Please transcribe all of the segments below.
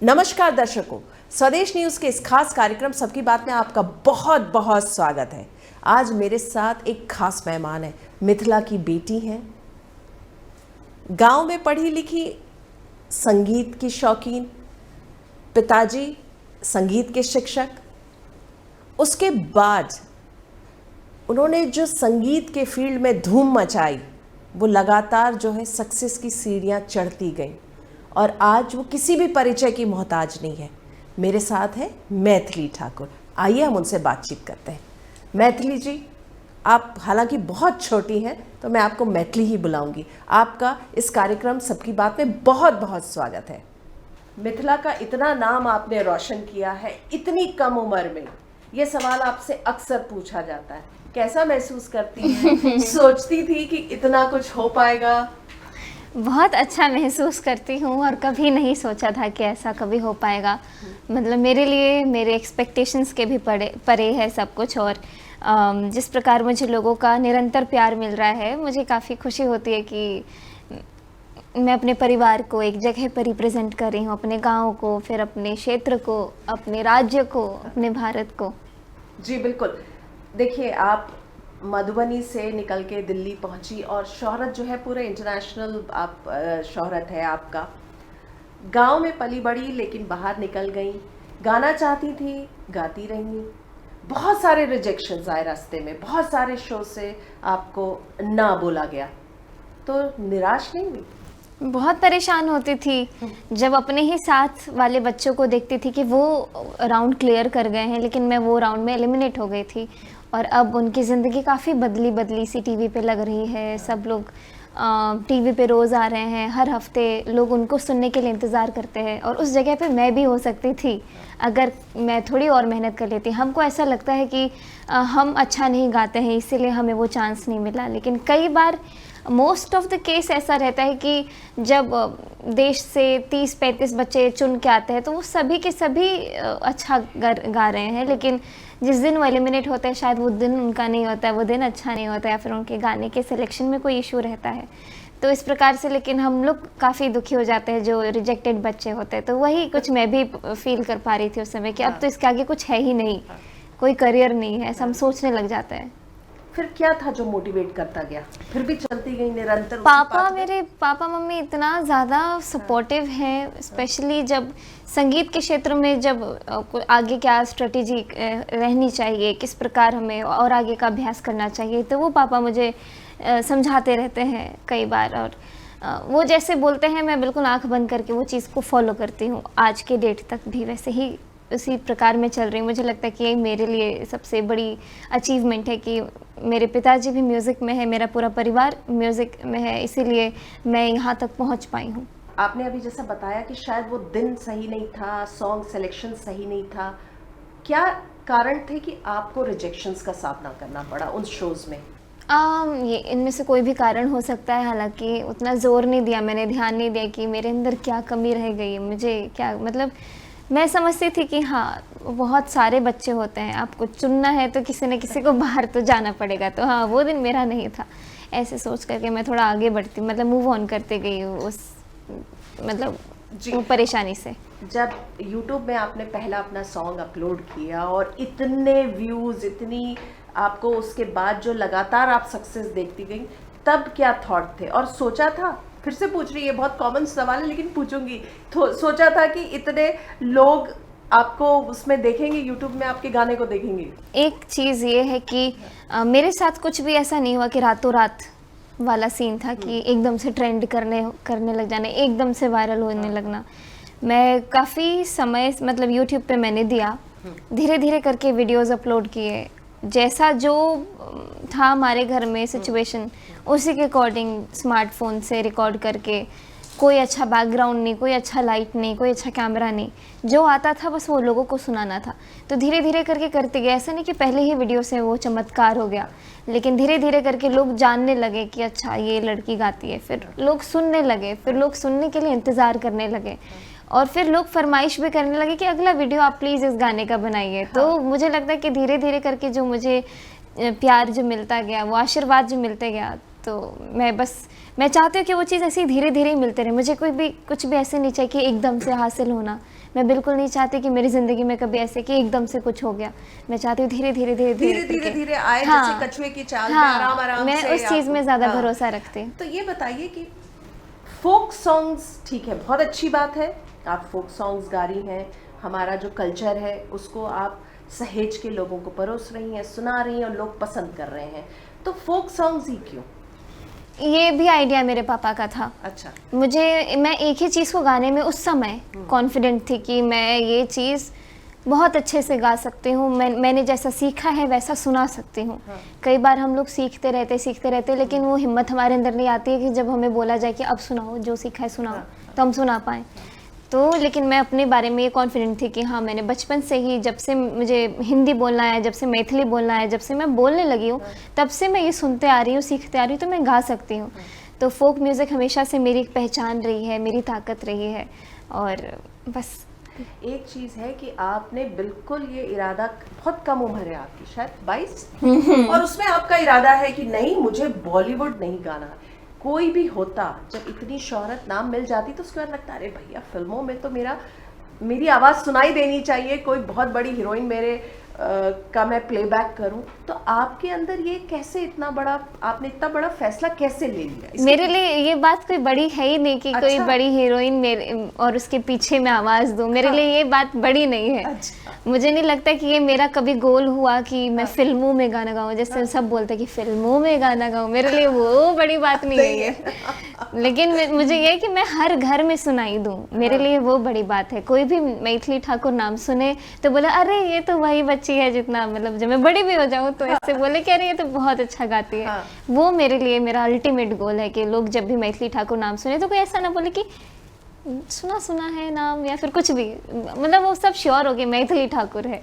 नमस्कार दर्शकों, स्वदेश न्यूज के इस खास कार्यक्रम सबकी बात में आपका बहुत बहुत स्वागत है। आज मेरे साथ एक खास मेहमान है। मिथिला की बेटी है, गांव में पढ़ी लिखी, संगीत की शौकीन, पिताजी संगीत के शिक्षक। उसके बाद उन्होंने जो संगीत के फील्ड में धूम मचाई, वो लगातार जो है सक्सेस की सीढ़ियां चढ़ती गई और आज वो किसी भी परिचय की मोहताज नहीं है। मेरे साथ है मैथिली ठाकुर। आइए हम उनसे बातचीत करते हैं। मैथिली जी, आप हालांकि बहुत छोटी हैं तो मैं आपको मैथिली ही बुलाऊंगी। आपका इस कार्यक्रम सबकी बात में बहुत बहुत स्वागत है। मिथिला का इतना नाम आपने रोशन किया है इतनी कम उम्र में। ये सवाल आपसे अक्सर पूछा जाता है, कैसा महसूस करती हैं? सोचती थी कि इतना कुछ हो पाएगा? बहुत अच्छा महसूस करती हूँ और कभी नहीं सोचा था कि ऐसा कभी हो पाएगा। मतलब मेरे लिए मेरे एक्सपेक्टेशंस के भी परे है सब कुछ। और जिस प्रकार मुझे लोगों का निरंतर प्यार मिल रहा है, मुझे काफ़ी खुशी होती है कि मैं अपने परिवार को एक जगह पर रिप्रेजेंट कर रही हूँ, अपने गाँव को, फिर अपने क्षेत्र को, अपने राज्य को, अपने भारत को। जी बिल्कुल। देखिए, आप मधुबनी से निकल के दिल्ली पहुंची और शोहरत जो है पूरे इंटरनेशनल आप शोहरत है आपका। गांव में पली बड़ी लेकिन बाहर निकल गई, गाना चाहती थी, गाती रही। बहुत सारे रिजेक्शंस आए रास्ते में, बहुत सारे शो से आपको ना बोला गया, तो निराश नहीं हुई? बहुत परेशान होती थी जब अपने ही साथ वाले बच्चों को देखती थी कि वो राउंड क्लियर कर गए हैं, लेकिन मैं वो राउंड में एलिमिनेट हो गई थी। और अब उनकी ज़िंदगी काफ़ी बदली सी टीवी पे लग रही है। सब लोग टीवी पे रोज़ आ रहे हैं, हर हफ्ते लोग उनको सुनने के लिए इंतज़ार करते हैं। और उस जगह पे मैं भी हो सकती थी अगर मैं थोड़ी और मेहनत कर लेती। हमको ऐसा लगता है कि हम अच्छा नहीं गाते हैं इसीलिए हमें वो चांस नहीं मिला, लेकिन कई बार मोस्ट ऑफ द केस ऐसा रहता है कि जब देश से 30-35 बच्चे चुन के आते हैं तो वो सभी के सभी अच्छा गा रहे हैं, लेकिन जिस दिन वो एलिमिनेट होता है शायद वो दिन उनका नहीं होता है, वो दिन अच्छा नहीं होता है, या फिर उनके गाने के सिलेक्शन में कोई इशू रहता है। तो इस प्रकार से लेकिन हम लोग काफ़ी दुखी हो जाते हैं जो रिजेक्टेड बच्चे होते हैं। तो वही कुछ मैं भी फील कर पा रही थी उस समय कि अब तो इसके आगे कुछ है ही नहीं, कोई करियर नहीं है, ऐसा हम सोचने लग जाता है। फिर क्या था जो मोटिवेट करता गया? फिर भी चलती गई निरंतर? मेरे पापा मम्मी इतना ज़्यादा सपोर्टिव हैं, स्पेशली जब संगीत के क्षेत्र में जब आगे क्या स्ट्रेटेजी रहनी चाहिए, किस प्रकार हमें और आगे का अभ्यास करना चाहिए, तो वो पापा मुझे समझाते रहते हैं कई बार। और वो जैसे बोलते हैं मैं बिल्कुल आंख बंद करके वो चीज़ को फॉलो करती हूँ। आज के डेट तक भी वैसे ही उसी प्रकार में चल रही हूँ। मुझे लगता है कि ये मेरे लिए सबसे बड़ी अचीवमेंट है कि मेरे पिताजी भी म्यूज़िक में है, मेरा पूरा परिवार म्यूज़िक में है, इसीलिए मैं यहाँ तक पहुँच पाई हूँ। आपने अभी जैसा बताया कि शायद वो दिन सही नहीं था, सॉन्ग सिलेक्शन सही नहीं था, क्या कारण थे कि आपको रिजेक्शंस का सामना करना पड़ा उन शोज़ में? ये इनमें से कोई भी कारण हो सकता है। हालांकि उतना ज़ोर नहीं दिया मैंने, ध्यान नहीं दिया कि मेरे अंदर क्या कमी रह गई है, मुझे क्या, मतलब मैं समझती थी कि हाँ बहुत सारे बच्चे होते हैं, आपको चुनना है तो किसी न किसी को बाहर तो जाना पड़ेगा। तो हाँ, वो दिन मेरा नहीं था। ऐसे सोच करके मैं थोड़ा आगे बढ़ती, मतलब मूव ऑन करते गई उस मतलब वो परेशानी से। जब YouTube में आपने पहला अपना सॉन्ग अपलोड किया और इतने व्यूज़, इतनी आपको उसके बाद जो लगातार आप सक्सेस देखती गई, तब क्या थॉट थे? और सोचा था, फिर से पूछ रही है, बहुत कॉमन सवाल है लेकिन पूछूंगी, तो सोचा था कि इतने लोग आपको उसमें देखेंगे, YouTube में आपके गाने को देखेंगे? एक चीज़ ये है कि मेरे साथ कुछ भी ऐसा नहीं हुआ कि रातों रात वाला सीन था कि एकदम से ट्रेंड करने लग जाना, एकदम से वायरल होने लगना। मैं काफ़ी समय मतलब YouTube पे मैंने दिया, धीरे धीरे करके वीडियोस अपलोड किए, जैसा जो था हमारे घर में सिचुएशन उसी के अकॉर्डिंग स्मार्टफोन से रिकॉर्ड करके, कोई अच्छा बैकग्राउंड नहीं, कोई अच्छा लाइट नहीं, कोई अच्छा कैमरा नहीं, जो आता था बस वो लोगों को सुनाना था। तो धीरे धीरे करके करते गए, ऐसा नहीं कि पहले ही वीडियो से वो चमत्कार हो गया, लेकिन धीरे धीरे करके लोग जानने लगे कि अच्छा ये लड़की गाती है, फिर लोग सुनने लगे, फिर लोग सुनने के लिए इंतज़ार करने लगे, और फिर लोग फरमाइश भी करने लगे कि अगला वीडियो आप प्लीज़ इस गाने का बनाइए। तो मुझे लगता है कि धीरे धीरे करके जो मुझे प्यार जो मिलता गया, वो आशीर्वाद जो मिलते गया, तो मैं चाहती हूँ कि वो चीज़ ऐसी धीरे धीरे ही मिलते रहे। मुझे कुछ भी ऐसे नहीं चाहिए कि एकदम से हासिल होना। मैं बिल्कुल नहीं चाहती कि मेरी ज़िंदगी में कभी ऐसे कि एकदम से कुछ हो गया। मैं चाहती हूँ धीरे धीरे धीरे आए, हाँ, जैसे कछुए की चाल में हाँ, आराम आराम मैं से उस चीज़ में ज़्यादा हाँ। भरोसा रखती हूँ। तो ये बताइए कि फोक सॉन्ग्स, ठीक है, बहुत अच्छी बात है, आप फोक सॉन्ग्स गा रही हैं, हमारा जो कल्चर है उसको आप सहेज के लोगों को परोस रही हैं, सुना रही हैं और लोग पसंद कर रहे हैं। तो फोक सॉन्ग्स ही क्यों? ये भी आइडिया मेरे पापा का था। अच्छा। मैं एक ही चीज़ को गाने में उस समय कॉन्फिडेंट थी कि मैं ये चीज़ बहुत अच्छे से गा सकती हूँ। मैंने जैसा सीखा है वैसा सुना सकती हूँ। हाँ। कई बार हम लोग सीखते रहते लेकिन वो हिम्मत हमारे अंदर नहीं आती है कि जब हमें बोला जाए कि अब सुनाओ, जो सीखा है सुनाओ, तो हम सुना पाएँ। तो लेकिन मैं अपने बारे में ये कॉन्फिडेंट थी कि हाँ, मैंने बचपन से ही, जब से मुझे हिंदी बोलना है, जब से मैथिली बोलना है, जब से मैं बोलने लगी हूँ, तब से मैं ये सुनते आ रही हूँ, सीखते आ रही हूँ, तो मैं गा सकती हूँ। तो फोक म्यूज़िक हमेशा से मेरी एक पहचान रही है, मेरी ताकत रही है। और बस एक चीज़ है कि आपने बिल्कुल ये इरादा, बहुत कम उम्र है आपकी, शायद 22, और उसमें आपका इरादा है कि नहीं, मुझे बॉलीवुड नहीं गाना। कोई भी होता, जब इतनी शोहरत, नाम मिल जाती, तो उसके बाद लगता अरे भैया फिल्मों में तो मेरी आवाज़ सुनाई देनी चाहिए, कोई बहुत बड़ी हीरोइन का मैं प्लेबैक करूं। तो आपके अंदर ये कैसे आपने इतना बड़ा फैसला कैसे ले लिया? मेरे लिए ये बात कोई बड़ी है ही नहीं कि कोई बड़ी हीरोइन मेरे और उसके पीछे मैं आवाज़ दूं। मेरे लिए ये बात बड़ी नहीं है। मुझे नहीं लगता कि ये मेरा कभी गोल हुआ कि मैं फिल्मों में गाना गाऊं। जैसे सब बोलते हैं कि फिल्मों में गाना गाऊं, मेरे लिए वो बड़ी बात नहीं है ये। लेकिन मुझे ये कि मैं हर घर में सुनाई दूं, मेरे लिए वो बड़ी बात है। कोई भी मैथिली ठाकुर नाम सुने तो बोले अरे ये तो वही बच्ची है, जितना मतलब जब मैं बड़ी भी हो जाऊं तो ऐसे बोले कि अरे ये तो बहुत अच्छा गाती है। वो मेरे लिए मेरा अल्टीमेट गोल है कि लोग जब भी मैथिली ठाकुर नाम सुने तो कोई ऐसा ना बोले कि सुना है नाम या फिर कुछ भी, मतलब वो सब श्योर हो गए मैथिली ठाकुर है।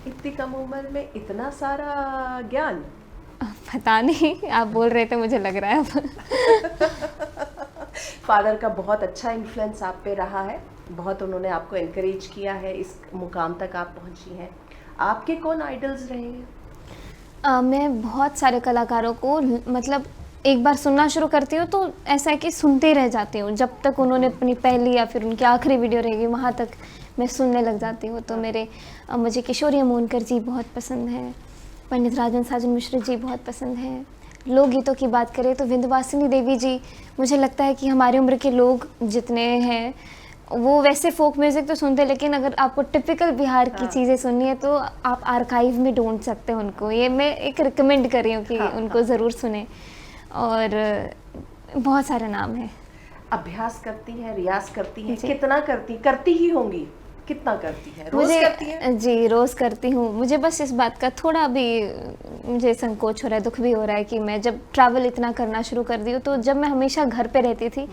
इतनी कम उम्र में इतना सारा ज्ञान? पता नहीं, आप बोल रहे थे, मुझे लग रहा है फादर का बहुत अच्छा इन्फ्लुएंस आप पे रहा है, बहुत उन्होंने आपको एनकरेज किया है, इस मुकाम तक आप पहुंची हैं। आपके कौन आइडल्स रहे हैं? मैं बहुत सारे कलाकारों को मतलब एक बार सुनना शुरू करती हूँ तो ऐसा है कि सुनते रह जाती हूँ जब तक उन्होंने अपनी पहली या फिर उनकी आखिरी वीडियो रहेगी वहाँ तक मैं सुनने लग जाती हूँ। तो मुझे किशोरी अमोनकर जी बहुत पसंद है, पंडित राजन साजन मिश्र जी बहुत पसंद है। लोकगीतों की बात करें तो विंध्यवासिनी देवी जी, मुझे लगता है कि हमारी उम्र के लोग जितने हैं वो वैसे फोक म्यूज़िक तो सुनते हैं, लेकिन अगर आपको टिपिकल बिहार की चीज़ें सुननी है तो आप आर्काइव में ढूंढ सकते हैं उनको। ये मैं एक रिकमेंड कर रही हूँ कि उनको ज़रूर सुने। और बहुत सारे नाम हैं। अभ्यास करती हैं, रियाज करती हैं, कितना करती ही होंगी, कितना करती है? रोज करती है? जी, रोज़ करती हूँ। मुझे बस इस बात का थोड़ा भी मुझे संकोच हो रहा है, दुख भी हो रहा है कि मैं जब ट्रैवल इतना करना शुरू कर दी हूँ, तो जब मैं हमेशा घर पे रहती थी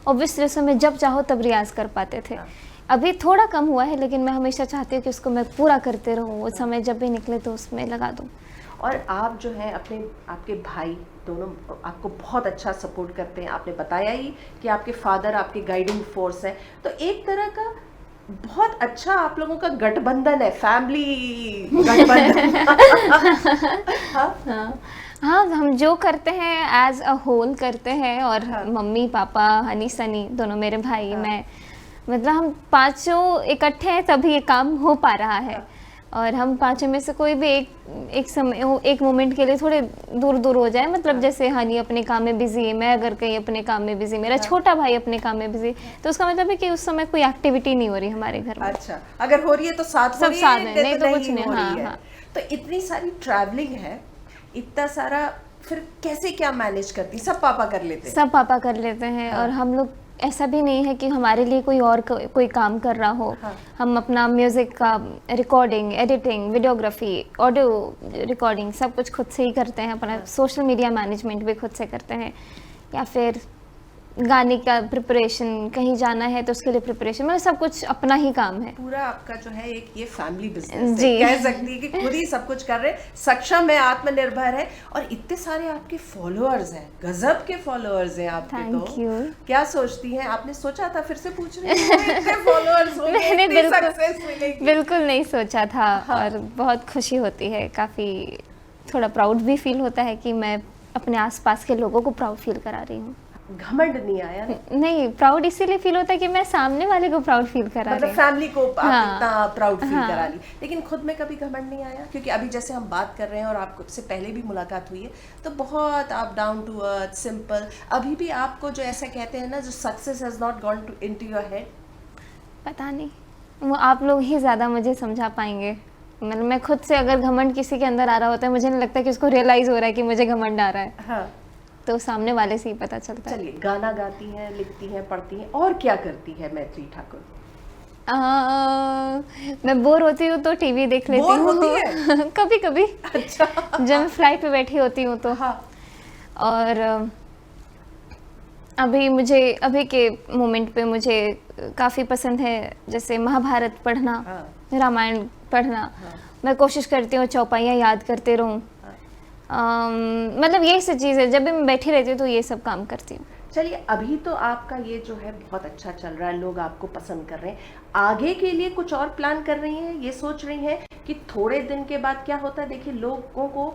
ऑब्वियस में जब चाहो तब रियाज कर पाते थे। अभी थोड़ा कम हुआ है, लेकिन मैं हमेशा चाहती हूँ कि उसको मैं पूरा करते रहूँ, वो समय जब भी निकले तो उसमें लगा दूँ। और आप जो है आपके भाई दोनों आपको बहुत अच्छा सपोर्ट करते हैं। आपने बताया ही कि आपके फादर आपके गाइडिंग फोर्स है, तो एक तरह का बहुत अच्छा आप लोगों का गठबंधन है, फैमिली गठबंधन। हाँ, हम जो करते हैं एज अ होल करते हैं। और मम्मी पापा हनी सनी दोनों, मेरे भाई, मैं, मतलब हम पांचों इकट्ठे हैं तभी ये काम हो पा रहा है। और हम पांचों में से कोई भी एक मोमेंट के लिए थोड़े दूर हो जाए, मतलब जैसे हनी अपने काम में बिजी है, मैं अगर कहीं अपने काम में बिजी, मेरा छोटा भाई अपने काम में बिजी, तो उसका मतलब है कि उस समय कोई एक्टिविटी नहीं हो रही हमारे घर में। अच्छा, अगर हो रही है तो सब साथ है, नहीं तो कुछ नहीं। हाँ। तो इतनी सारी ट्रैवलिंग है, इतना सारा, फिर कैसे क्या मैनेज करती? सब पापा कर लेते हैं? सब पापा कर लेते हैं। और हम लोग, ऐसा भी नहीं है कि हमारे लिए कोई काम कर रहा हो। हम अपना म्यूज़िक का recording, editing, videography, audio recording सब कुछ खुद से ही करते हैं। अपना सोशल मीडिया मैनेजमेंट भी खुद से करते हैं, या फिर गाने का प्रिपरेशन, कहीं जाना है तो उसके लिए प्रिपरेशन, मतलब सब कुछ अपना ही काम है। पूरा आपका जो है एक ये फैमिली बिजनेस है, कह सकती है कि खुद ही सब कुछ कर रहे, सक्षम है, आत्मनिर्भर है। और इतने सारे आपके फॉलोअर्स हैं, गजब के फॉलोअर्स हैं आपके। तो क्या सोचती हैं? आपने सोचा था, फिर से पूछ रही हूं, इतने फॉलोअर्स होंगे, इतनी सक्सेस मिलेगी? बिल्कुल नहीं सोचा था। और बहुत खुशी होती है, काफ़ी थोड़ा प्राउड भी फील होता है कि मैं अपने आसपास के लोगों को प्राउड फील करा रही हूँ। घमंड नहीं आया ना? नहीं, प्राउड इसीलिए फील होता है कि मैं सामने वाले को प्राउड फील करा मतलब रही हूँ। फैमिली को आप हाँ। इतना प्राउड फील हाँ। करा ली, लेकिन खुद में कभी घमंड नहीं आया? क्योंकि अभी जैसे हम बात कर रहे हैं और आपको से पहले भी मुलाकात हुई है, तो बहुत आप डाउन टू अर्थ, सिंपल, अभी भी आपको जो ऐसा कहते हैं ना, जो success has not gone to into your head? पता नहीं, वो आप लोग ही ज़्यादा मुझे समझा पाएंगे। मतलब मैं खुद से अगर घमंड किसी के अंदर आ रहा होता है, मुझे नहीं लगता कि उसको रियलाइज़ हो रहा है कि मुझे घमंड आ रहा है। हाँ। तो सामने वाले से ही पता चलता है। चलिए, गाना गाती हैं, लिखती हैं, पढ़ती हैं, और क्या करती है मैत्री ठाकुर? मैं बोर होती हूँ तो टीवी देख लेती बोर हूँ। होती है? कभी कभी अच्छा। जब मैं फ्लाइट पे बैठी होती हूँ तो। हाँ। और अभी के मोमेंट पे मुझे काफ़ी पसंद है, जैसे महाभारत पढ़ना, हाँ। रामायण पढ़ना। हाँ। मैं कोशिश करती हूँ चौपाइयाँ याद करते रहूँ। मतलब यही सब चीज़ है, जब भी मैं बैठी रहती हूँ तो ये सब काम करती हूँ। चलिए, अभी तो आपका ये जो है बहुत अच्छा चल रहा है, लोग आपको पसंद कर रहे हैं, आगे के लिए कुछ और प्लान कर रही हैं? ये सोच रही हैं कि थोड़े दिन के बाद क्या होता है, देखिए लोगों को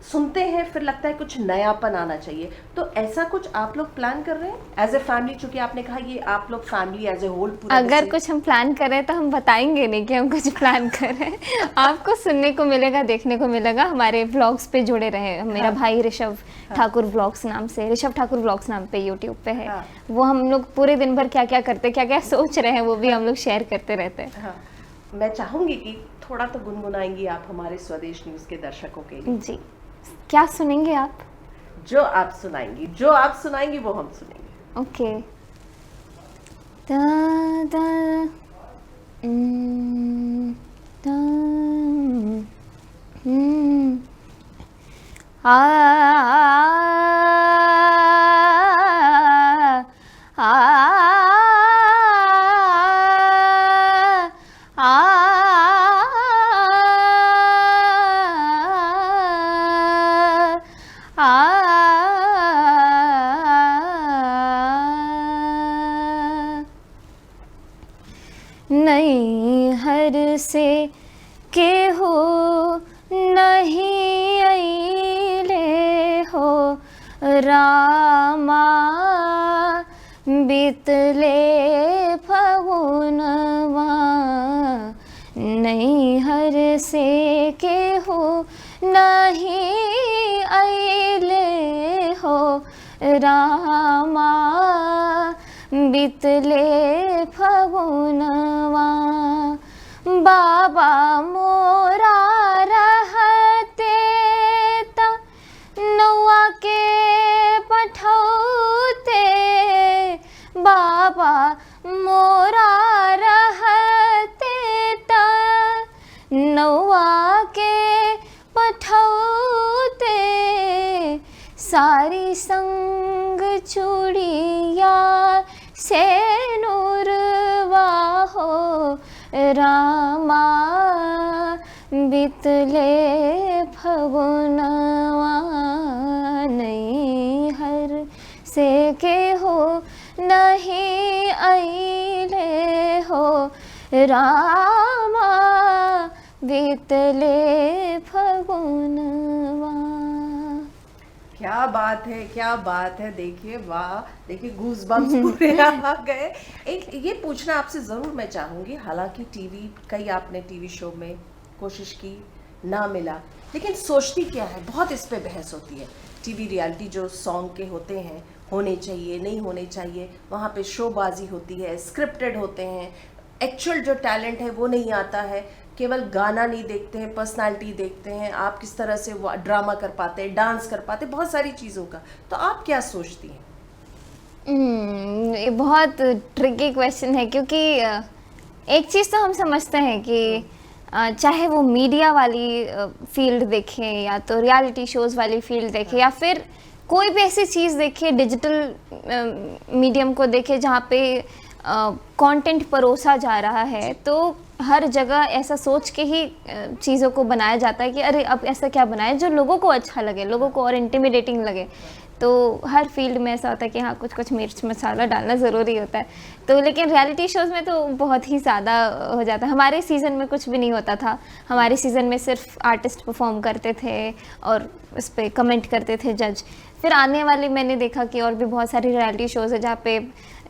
सुनते हैं फिर लगता है कुछ नयापन आना चाहिए, तो ऐसा कुछ आप लोग प्लान कर रहे हैं एज ए फैमिली? चूंकि आपने कहा ये आप लोग फैमिली एज ए होल पूरा, अगर कुछ हम प्लान कर रहे हैं तो हम बताएंगे नहीं कि हम कुछ प्लान कर रहे हैं। आपको सुनने को मिलेगा, देखने को मिलेगा। हमारे व्लॉग्स पे जुड़े रहे। मेरा भाई ऋषभ ठाकुर व्लॉग्स नाम से, ऋषभ ठाकुर व्लॉग्स नाम पे यूट्यूब पे है। हाँ। वो हम लोग पूरे दिन भर क्या क्या करते, क्या क्या सोच रहे हैं, वो भी हम लोग शेयर करते रहते हैं। हाँ, मैं चाहूंगी कि थोड़ा तो गुनगुनाएंगी आप हमारे स्वदेश न्यूज के दर्शकों के लिए। जी, क्या सुनेंगे आप? जो आप सुनाएंगी वो हम सुनेंगे। ओके। दा दा दा आ नैहर से के हो नहीं अइले हो रामा, बितले फगुनवा। नैहर से के हो नहीं अइले हो रामा, बितले फगुनवा। बाबा मोरा रहते त नौआ के पठौते, बाबा मोरा रहते त नौआ के पठौते। सारी संग चूड़िया से नूरवा हो रामा, बितले फगुनवा। नैहर से के हो नहीं अइले हो रामा, बितले फगुनवा। क्या बात है, क्या बात है। देखिए, वाह, देखिए गूज बम्स पूरे आ गए। एक ये पूछना आपसे ज़रूर मैं चाहूँगी, हालांकि टीवी, कई आपने टीवी शो में कोशिश की, ना मिला, लेकिन सोचती क्या है, बहुत इस पे बहस होती है। टीवी रियलिटी जो सॉन्ग के होते हैं, होने चाहिए नहीं होने चाहिए, वहाँ पे शोबाजी होती है, स्क्रिप्टेड होते हैं, एक्चुअल जो टैलेंट है वो नहीं आता है, केवल गाना नहीं देखते हैं, पर्सनालिटी देखते हैं, आप किस तरह से वो ड्रामा कर पाते हैं, डांस कर पाते हैं, बहुत सारी चीज़ों का। तो आप क्या सोचती हैं? ये बहुत ट्रिकी क्वेश्चन है, क्योंकि एक चीज़ तो हम समझते हैं कि चाहे वो मीडिया वाली फील्ड देखें, या तो रियलिटी शोज़ वाली फील्ड देखें, या फिर कोई भी ऐसी चीज़ देखें, डिजिटल मीडियम को देखें जहाँ पे कंटेंट परोसा जा रहा है, तो हर जगह ऐसा सोच के ही चीज़ों को बनाया जाता है कि अरे अब ऐसा क्या बनाए जो लोगों को अच्छा लगे, लोगों को और इंटिमिडेटिंग लगे। तो हर फील्ड में ऐसा होता है कि हाँ कुछ कुछ मिर्च मसाला डालना ज़रूरी होता है। तो लेकिन रियलिटी शोज़ में तो बहुत ही ज़्यादा हो जाता है। हमारे सीज़न में कुछ भी नहीं होता था, हमारे सीज़न में सिर्फ आर्टिस्ट परफॉर्म करते थे और उस पर कमेंट करते थे जज। फिर आने वाले मैंने देखा कि और भी बहुत सारी रियलिटी शोज़ है जहाँ पे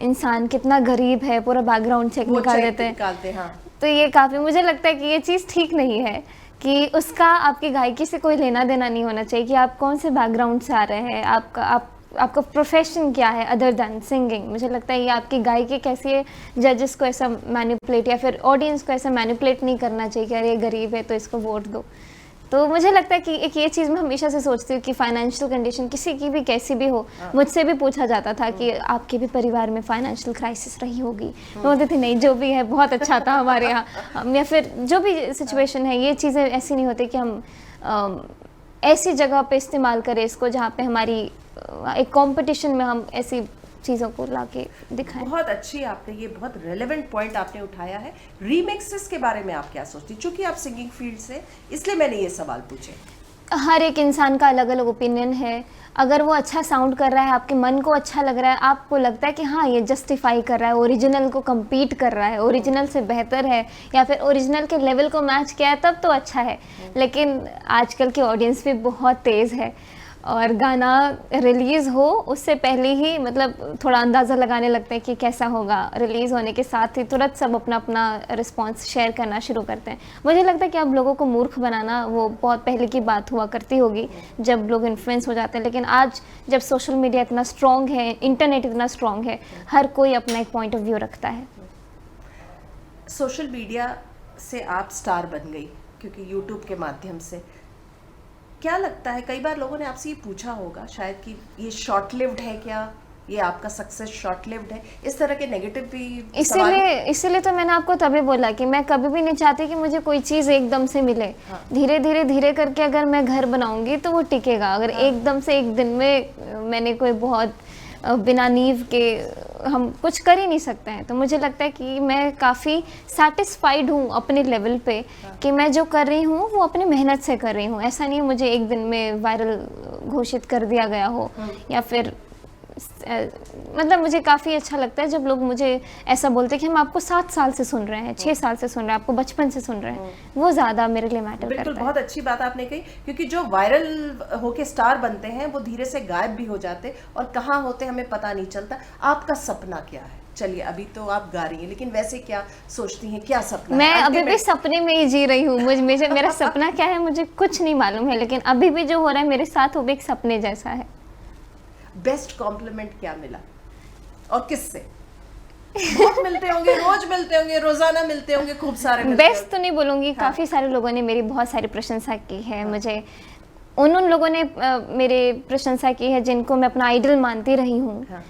इंसान कितना गरीब है पूरा बैकग्राउंड चेक निकाल देते हैं। हाँ। तो ये काफ़ी मुझे लगता है कि ये चीज़ ठीक नहीं है कि उसका आपकी गायकी से कोई लेना देना नहीं होना चाहिए कि आप कौन से बैकग्राउंड से आ रहे हैं, आपका प्रोफेशन क्या है अदर दैन सिंगिंग। मुझे लगता है ये आपकी गायकी कैसी है, जजेस को ऐसा मैनिपुलेट या फिर ऑडियंस को ऐसा मैनिपुलेट नहीं करना चाहिए कि अरे ये गरीब है तो इसको वोट दो। तो मुझे लगता है कि एक ये चीज़ मैं हमेशा से सोचती हूँ कि फाइनेंशियल कंडीशन किसी की भी कैसी भी हो, मुझसे भी पूछा जाता था कि आपके भी परिवार में फाइनेंशियल क्राइसिस रही होगी, मैं बोलती थी नहीं जो भी है बहुत अच्छा था हमारे यहाँ। या फिर जो भी सिचुएशन है, ये चीज़ें ऐसी नहीं होती कि हम ऐसी जगह पे इस्तेमाल करें इसको जहाँ पे हमारी एक कंपटीशन में हम ऐसी चीज़ों को लाके दिखाएं। बहुत अच्छी आपने ये बहुत रेलेवेंट पॉइंट आपने उठाया है। रीमिक्सेस के बारे में आप क्या सोचती? चूंकि आप सिंगिंग फील्ड से, इसलिए मैंने ये सवाल पूछे। हर एक इंसान का अलग अलग ओपिनियन है। अगर वो अच्छा साउंड कर रहा है, आपके मन को अच्छा लग रहा है, आपको लगता है कि हाँ ये जस्टिफाई कर रहा है, ओरिजिनल को compete कर रहा है, ओरिजिनल से बेहतर है या फिर ओरिजिनल के लेवल को मैच किया है, तब तो अच्छा है। लेकिन आजकल की ऑडियंस भी बहुत तेज़ है और गाना रिलीज़ हो उससे पहले ही मतलब थोड़ा अंदाज़ा लगाने लगते हैं कि कैसा होगा। रिलीज़ होने के साथ ही तुरंत सब अपना अपना रिस्पॉन्स शेयर करना शुरू करते हैं। मुझे लगता है कि अब लोगों को मूर्ख बनाना वो बहुत पहले की बात हुआ करती होगी जब लोग इन्फ्लुएंस हो जाते हैं, लेकिन आज जब सोशल मीडिया इतना स्ट्रॉन्ग है, इंटरनेट इतना स्ट्रॉन्ग है, हर कोई अपना एक पॉइंट ऑफ व्यू रखता है। सोशल मीडिया से आप स्टार बन गई क्योंकि यूट्यूब के माध्यम से, क्या लगता है, कई बार लोगों ने आपसे ये पूछा होगा शायद कि ये शॉर्ट लिव्ड है, क्या ये आपका सक्सेस शॉर्ट लिव्ड है? इस तरह के नेगेटिव भी इसीलिए तो मैंने आपको तभी बोला कि मैं कभी भी नहीं चाहती कि मुझे कोई चीज़ एकदम से मिले। हाँ। धीरे करके अगर मैं घर बनाऊंगी तो वो टिकेगा। अगर एकदम से एक दिन में मैंने कोई बहुत बिना नींव के हम कुछ कर ही नहीं सकते हैं। तो मुझे लगता है कि मैं काफ़ी सेटिस्फाइड हूँ अपने लेवल पे कि मैं जो कर रही हूँ वो अपनी मेहनत से कर रही हूँ। ऐसा नहीं मुझे एक दिन में वायरल घोषित कर दिया गया हो या फिर मतलब मुझे काफ़ी अच्छा लगता है जब लोग मुझे ऐसा बोलते हैं कि हम आपको 7 साल से सुन रहे हैं, 6 साल से सुन रहे हैं, आपको बचपन से सुन रहे हैं। वो ज़्यादा मेरे लिए मैटर करता है। बिल्कुल, बहुत अच्छी बात आपने कही, क्योंकि जो वायरल होके स्टार बनते हैं वो धीरे से गायब भी हो जाते और कहाँ होते हमें पता नहीं चलता। आपका सपना क्या है? चलिए अभी तो आप गा रही हैं, लेकिन वैसे क्या सोचती हैं, क्या सपना मैं है? अभी भी सपने में ही जी रही हूँ। मुझे मेरा सपना क्या है मुझे कुछ नहीं मालूम है, लेकिन अभी भी जो हो रहा है मेरे साथ वो भी एक सपने जैसा है। बेस्ट कॉम्प्लीमेंट क्या मिला और किससे? बहुत मिलते होंगे, रोज मिलते होंगे, रोजाना मिलते होंगे, खूब सारे मिलते बेस्ट तो नहीं बोलूँगी। हाँ। काफ़ी सारे लोगों ने मेरी बहुत सारी प्रशंसा की है। हाँ। मुझे उन लोगों ने मेरे प्रशंसा की है जिनको मैं अपना आइडल मानती रही हूँ। हाँ।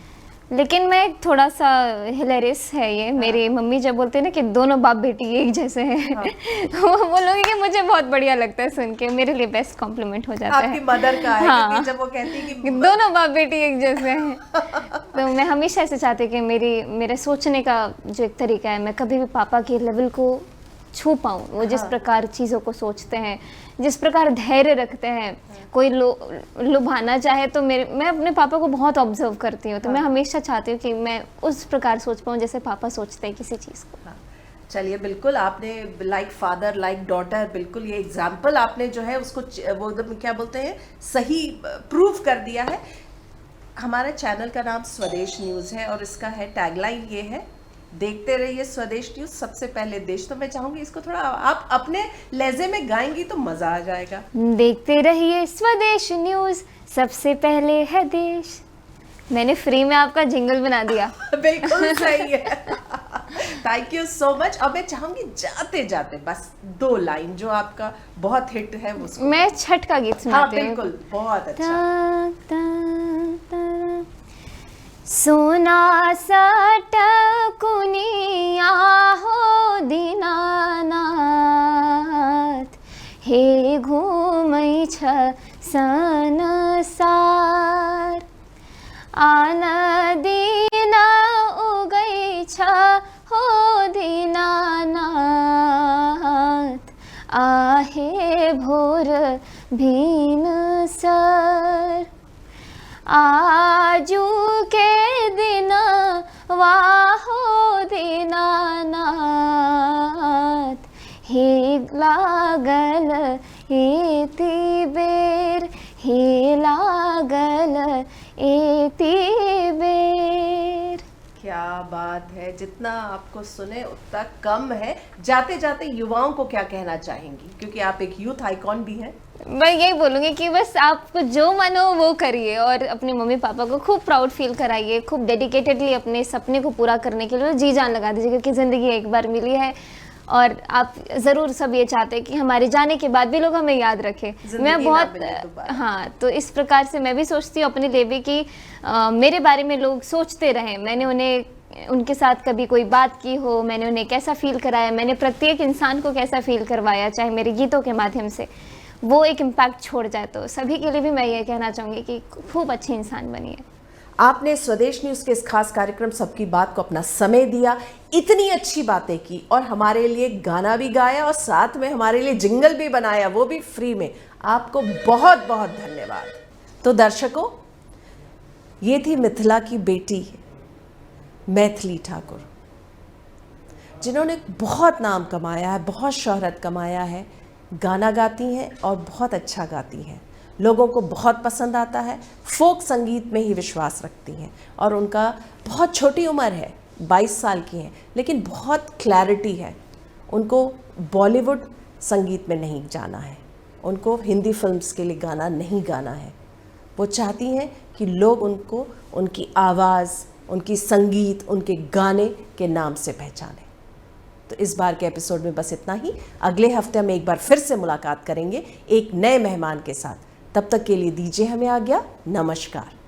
लेकिन मैं थोड़ा सा हिलेरियस है ये। हाँ। मेरी मम्मी जब बोलते हैं ना कि दोनों बाप बेटी एक जैसे हैं, हाँ। वो बोलोगे कि मुझे बहुत बढ़िया लगता है सुन के। मेरे लिए बेस्ट कॉम्प्लीमेंट हो जाता है आपकी मदर का है। हाँ। जब वो कहती है कि दोनों बाप बेटी एक जैसे हैं तो मैं हमेशा ऐसे चाहती कि मेरे सोचने का जो एक तरीका है, मैं कभी भी पापा के लेवल को छू पाऊँ। वो जिस प्रकार चीज़ों को सोचते हैं, जिस प्रकार धैर्य रखते हैं, कोई लुभाना चाहे तो मैं अपने पापा को बहुत ऑब्जर्व करती हूँ। तो मैं हमेशा चाहती हूँ कि मैं उस प्रकार सोच पाऊँ जैसे पापा सोचते हैं किसी चीज़ को। चलिए, बिल्कुल आपने लाइक फादर लाइक डॉटर, बिल्कुल ये एग्जाम्पल आपने जो है उसको वो क्या बोलते हैं सही प्रूव कर दिया है। हमारे चैनल का नाम स्वदेश न्यूज़ है और इसका है टैगलाइन ये है, देखते रहिए स्वदेश न्यूज़, सबसे पहले देश। तो मैं चाहूंगी इसको थोड़ा आप अपने लहजे में गाएंगी तो मजा आ जाएगा। देखते रहिए स्वदेश न्यूज़, सबसे पहले है देश। मैंने फ्री में आपका जिंगल बना दिया। बिल्कुल सही है। Thank you so much. अब मैं चाहूंगी जाते जाते बस 2 लाइन जो आपका बहुत हिट है उसको। मैं छठ का गीत सुनाती हूँ। हाँ बिल्कुल, बहुत अच्छा। सोना सटकुनिया हो दीनानाथ, हे घूमै छ संसार, आन दिन उगै छ हो दीनानाथ, आहे भोर भिनसर, आजू के दिन वाहो दीनानाथ हे लागल एती बेर हे लागल एती बेर। क्या बात है, जितना आपको सुने उतना कम है। जाते जाते युवाओं को क्या कहना चाहेंगी, क्योंकि आप एक यूथ आइकॉन भी हैं? मैं यही बोलूँगी कि बस आपको जो मन हो वो करिए और अपने मम्मी पापा को खूब प्राउड फील कराइए, खूब डेडिकेटेडली अपने सपने को पूरा करने के लिए जी जान लगा दीजिए, क्योंकि ज़िंदगी एक बार मिली है और आप ज़रूर सब ये चाहते हैं कि हमारे जाने के बाद भी लोग हमें याद रखें। मैं बहुत हाँ, तो इस प्रकार से मैं भी सोचती हूँ अपने लिए भी कि मेरे बारे में लोग सोचते रहें। मैंने उनके साथ कभी कोई बात की हो, मैंने उन्हें कैसा फील कराया, मैंने प्रत्येक इंसान को कैसा फील करवाया, चाहे मेरे गीतों के माध्यम से, वो एक इम्पैक्ट छोड़ जाए। तो सभी के लिए भी मैं ये कहना चाहूँगी कि खूब अच्छे इंसान बनिए। आपने स्वदेश न्यूज़ के इस खास कार्यक्रम सबकी बात को अपना समय दिया, इतनी अच्छी बातें की और हमारे लिए गाना भी गाया और साथ में हमारे लिए जिंगल भी बनाया, वो भी फ्री में। आपको बहुत बहुत धन्यवाद। तो दर्शकों, ये थी मिथिला की बेटी मैथिली ठाकुर, जिन्होंने बहुत नाम कमाया है, बहुत शोहरत कमाया है, गाना गाती हैं और बहुत अच्छा गाती हैं, लोगों को बहुत पसंद आता है, फोक संगीत में ही विश्वास रखती हैं और उनका बहुत छोटी उम्र है, 22 साल की हैं, लेकिन बहुत क्लैरिटी है। उनको बॉलीवुड संगीत में नहीं जाना है, उनको हिंदी फिल्म्स के लिए गाना नहीं गाना है। वो चाहती हैं कि लोग उनको उनकी आवाज़, उनकी संगीत, उनके गाने के नाम से पहचानें। तो इस बार के एपिसोड में बस इतना ही। अगले हफ्ते हम एक बार फिर से मुलाकात करेंगे एक नए मेहमान के साथ। तब तक के लिए दीजिए हमें आज्ञा। नमस्कार।